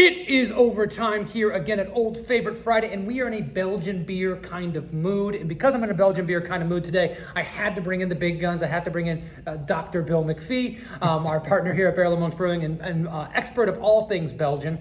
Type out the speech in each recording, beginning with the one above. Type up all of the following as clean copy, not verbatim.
It is overtime here again at Old Favorite Friday, and we are in a Belgian beer kind of mood. And because I'm in a Belgian beer kind of mood today, I had to bring in the big guns. I had to bring in Dr. Bill McFee, our partner here at Barrel Amongst Brewing and expert of all things Belgian.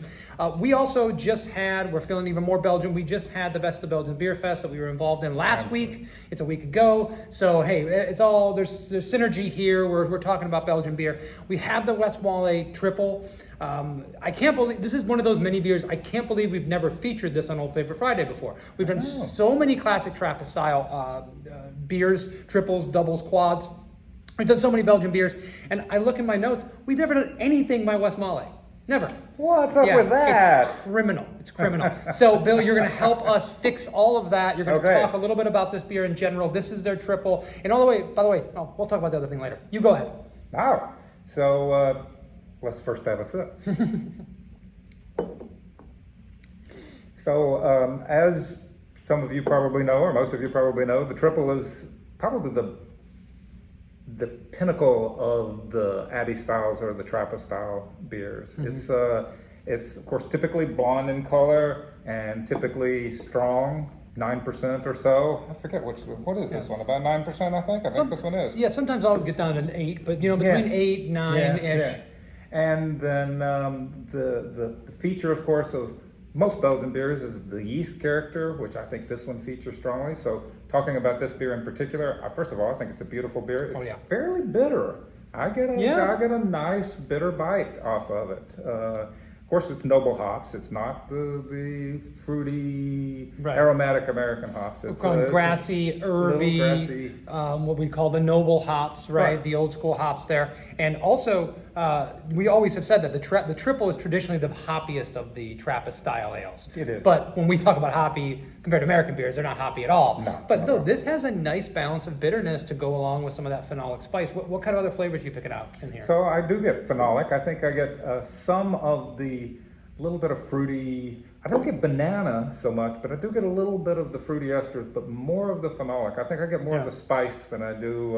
We also just had, we're feeling even more Belgian, we just had the Best of Belgian Beer Fest that we were involved in last week. It's a week ago. So, hey, it's all, there's synergy here. We're talking about Belgian beer. We have the Westmalle Tripel. I can't believe, this is one of those mini beers, I can't believe we've never featured this on Old Favorite Friday before. We've done so many classic Trappist style beers, triples, doubles, quads. We've done so many Belgian beers, and I look in my notes, we've never done anything by Westmalle. Never. What's up with that? It's criminal. It's criminal. So, Bill, you're going to help us fix all of that. You're going to talk a little bit about this beer in general. This is their triple. And by the way, we'll talk about the other thing later. You go ahead. Oh, so let's first have a sip. So, as some of you probably know, or most of you probably know, the triple is probably the pinnacle of the Abbey styles or the Trappist style beers. Mm-hmm. It's of course typically blonde in color and typically strong, 9% or so. I forget what is this one? About 9%, I think. I think this one is. Yeah, sometimes I'll get down to an 8, but between 8, 9-ish. Yeah. And then the feature, of course, of most Belgian beers is the yeast character, which I think this one features strongly. So talking about this beer in particular, first of all, I think it's a beautiful beer. It's fairly bitter. I get a nice bitter bite off of it. Of course, it's noble hops. It's not the fruity, aromatic American hops. We're calling grassy, herby, what we call the noble hops, right? The old school hops there. And also, we always have said that the triple is traditionally the hoppiest of the Trappist style ales. It is. But when we talk about hoppy compared to American beers, they're not hoppy at all. No, this has a nice balance of bitterness to go along with some of that phenolic spice. What kind of other flavors are you picking out in here? So I do get phenolic. I think I get some of the little bit of fruity. I don't get banana so much, but I do get a little bit of the fruity esters, but more of the phenolic. I think I get more of the spice than I do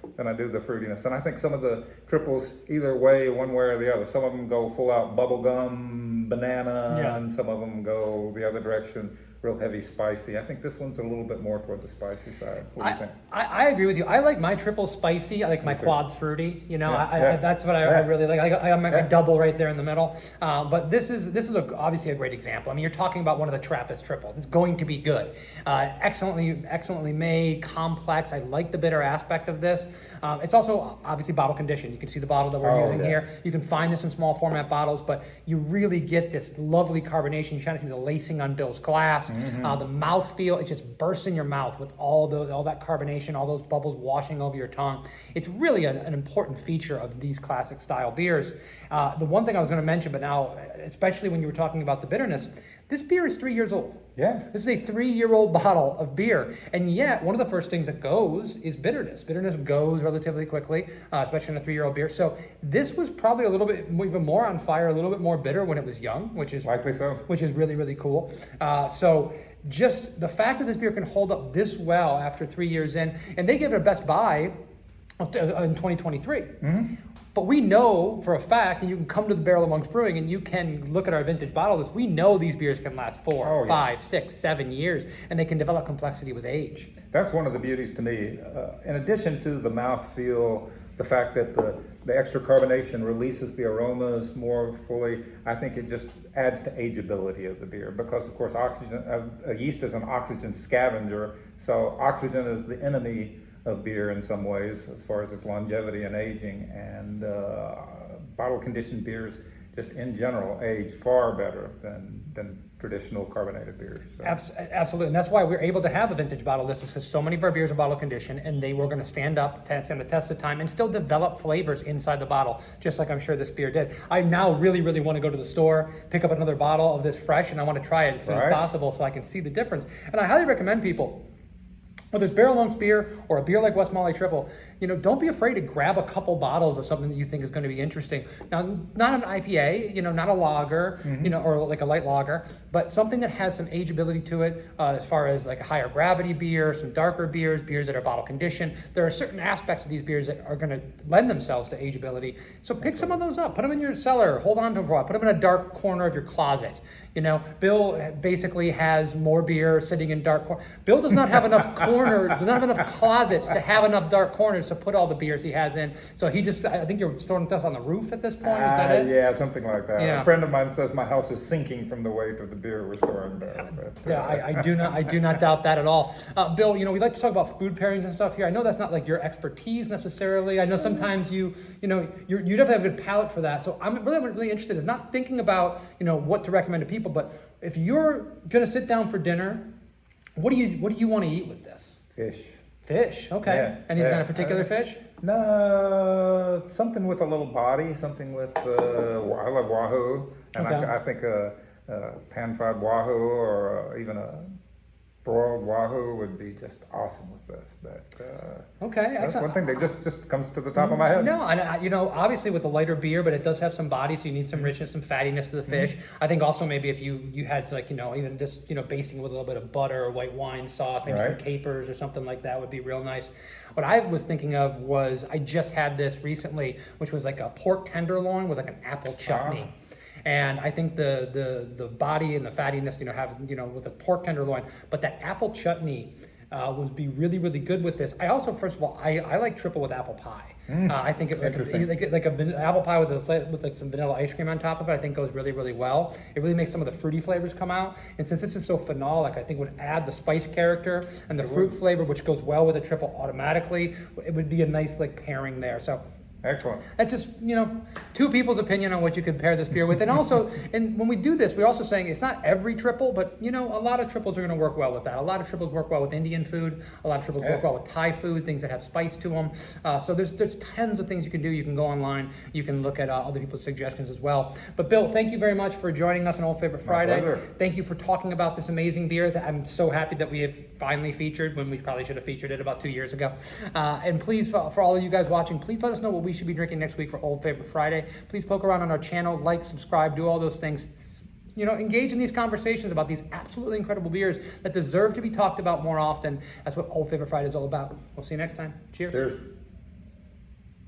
the fruitiness. And I think some of the triples, either way, one way or the other. Some of them go full out bubblegum, banana, and some of them go the other direction, real heavy spicy. I think this one's a little bit more toward the spicy side. What do you think? I agree with you. I like my triples spicy. I like my quads fruity. That's what I really like. I'm a double right there in the middle. But this is obviously a great example. I mean, you're talking about one of the Trappist triples. It's going to be good. Excellently made, complex. I like the bitter aspect of this. It's also obviously bottle conditioned. You can see the bottle that we're using here. You can find this in small format bottles, but you really get this lovely carbonation. You kind of see the lacing on Bill's glass. Mm-hmm. The mouthfeel, it just bursts in your mouth with all that carbonation, all those bubbles washing over your tongue. It's really an important feature of these classic style beers. The one thing I was going to mention, but now, especially when you were talking about the bitterness, this beer is 3 years old. Yeah. This is a 3-year-old bottle of beer. And yet, one of the first things that goes is bitterness. Bitterness goes relatively quickly, especially in a 3-year-old beer. So this was probably a little bit, even more on fire, a little bit more bitter when it was young, which is likely so. Which is really, really cool. So just the fact that this beer can hold up this well after 3 years in, and they gave it a best buy in 2023. Mm-hmm. But we know for a fact, and you can come to the Barrel Amongst Brewing and you can look at our vintage bottle list, we know these beers can last 4, 5, 6, 7 years, and they can develop complexity with age. That's one of the beauties to me. In addition to the mouthfeel, the fact that the extra carbonation releases the aromas more fully, I think it just adds to ageability of the beer because, of course, yeast is an oxygen scavenger, so oxygen is the enemy of beer in some ways as far as its longevity and aging, and bottle conditioned beers just in general age far better than traditional carbonated beers. So. Absolutely, and that's why we're able to have a vintage bottle list, is because so many of our beers are bottle conditioned, and they were going to stand the test of time and still develop flavors inside the bottle, just like I'm sure this beer did. I now really, really want to go to the store, pick up another bottle of this fresh, and I want to try it as soon as possible so I can see the difference. And I highly recommend people, whether it's barrel-aged beer or a beer like Westmalle Tripel, don't be afraid to grab a couple bottles of something that you think is going to be interesting. Now, not an IPA, not a lager, or like a light lager, but something that has some ageability to it, as far as like a higher gravity beer, some darker beers that are bottle conditioned. There are certain aspects of these beers that are going to lend themselves to ageability. So pick some of those up, put them in your cellar, hold on to them for a while, put them in a dark corner of your closet. Bill basically has more beer sitting in dark corners. Bill does not have enough does not have enough closets to have enough dark corners to put all the beers he has in. So I think you're storing stuff on the roof at this point. Is that it? Yeah, something like that. Yeah. A friend of mine says my house is sinking from the weight of the beer we're storing there. But, I do not doubt that at all. Bill, we like to talk about food pairings and stuff here. I know that's not like your expertise necessarily. I know sometimes you definitely have a good palate for that. So I'm really interested in not thinking about, what to recommend to people, but if you're gonna sit down for dinner, what do you want to eat with this? Fish, okay. Yeah, Any kind of particular fish? No, something with a little body, something with, I love wahoo, and Okay. I think a pan-fried wahoo or even a broiled wahoo would be just awesome with this. But Okay, that's excellent. one thing that just comes to the top of my head. No, and obviously with a lighter beer, but it does have some body, so you need some richness, some fattiness to the fish. I think also maybe if you had like even just basting with a little bit of butter or white wine sauce, maybe some Right. capers or something like that would be real nice. What I was thinking of was I just had this recently, which was like a pork tenderloin with like an apple chutney. And I think the body and the fattiness, have with a pork tenderloin, but that apple chutney would be really, really good with this. I also, first of all, I like triple with apple pie. I think it like apple pie with like some vanilla ice cream on top of it. I think goes really, really well. It really makes some of the fruity flavors come out. And since this is so phenolic, I think would add the spice character and the fruit flavor, which goes well with a triple automatically. It would be a nice like pairing there. So. Excellent. That's just, two people's opinion on what you could pair this beer with. And also, and when we do this, we're also saying it's not every triple, but, a lot of triples are going to work well with that. A lot of triples work well with Indian food. A lot of triples work well with Thai food, things that have spice to them. So there's tons of things you can do. You can go online. You can look at other people's suggestions as well. But Bill, thank you very much for joining us on Old Favorite Friday. pleasure. Thank you for talking about this amazing beer that I'm so happy that we have finally featured when we probably should have featured it about 2 years ago. And please, for all of you guys watching, please let us know what we should be drinking next week for Old Favorite Friday. Please poke around on our channel, like, subscribe, do all those things. Engage in these conversations about these absolutely incredible beers that deserve to be talked about more often. That's what Old Favorite Friday is all about. We'll see you next time. Cheers. Cheers.